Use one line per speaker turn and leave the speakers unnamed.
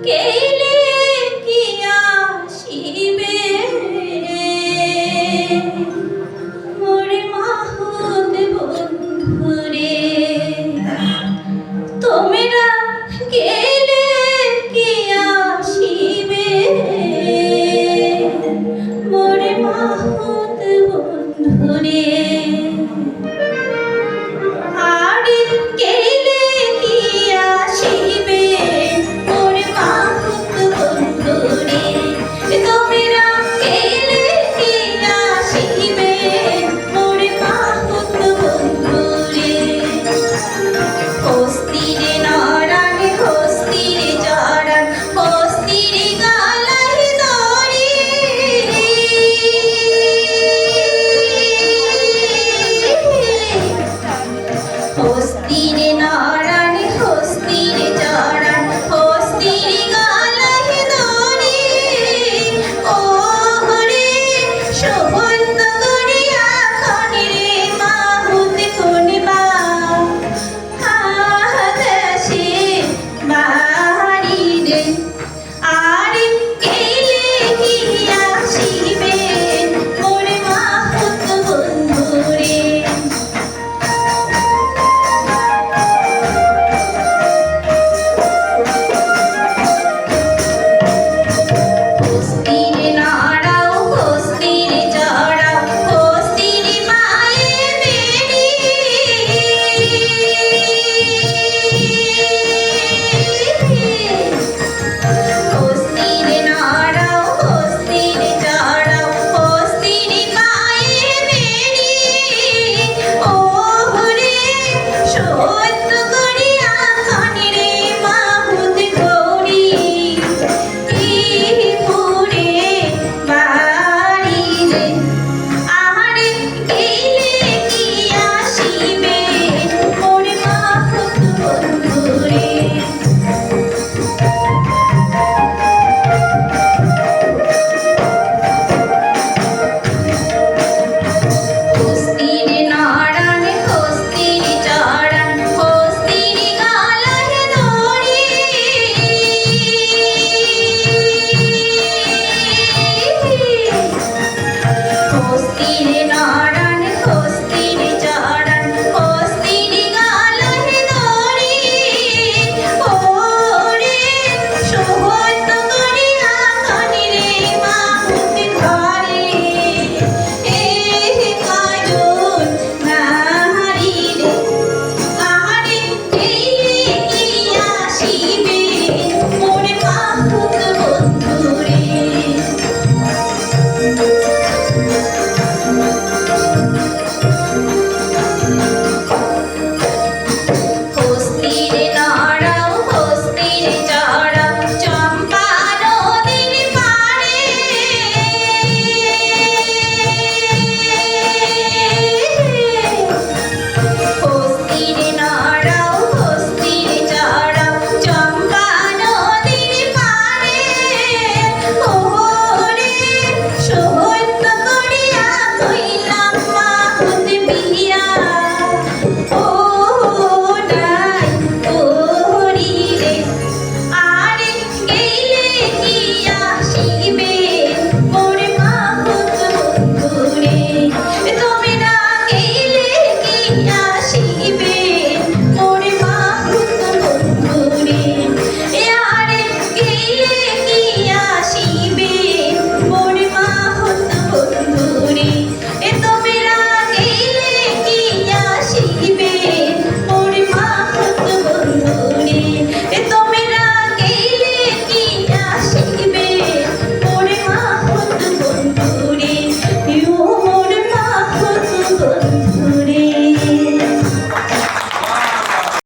গেলে কি আসিবে মোরে মাহুত বন্ধুরে তোমরা গেলে কি আসিবে মোরে মাহুত বন্ধুরে হস্তিরে নারায়ণ হস্তিরে চরণ হস্তিরে গালায় দড়ি ও হরে শোভন্ত করিয়া খনি রে মাহুত খুনিবা দেশে বাড়ি রে আর গেলে কি আসিবে মোরে মাহুত বন্ধুরে হস্তিরে নারায়ণ হস্তিরে চরণ হস্তিরে গালায় দড়ি ও রে শোভন্ত করিয়া খনি রে মাহুত ঘরে কায়ন নারী রে আহারে গেলে কি আসিবে মোরে মাহুত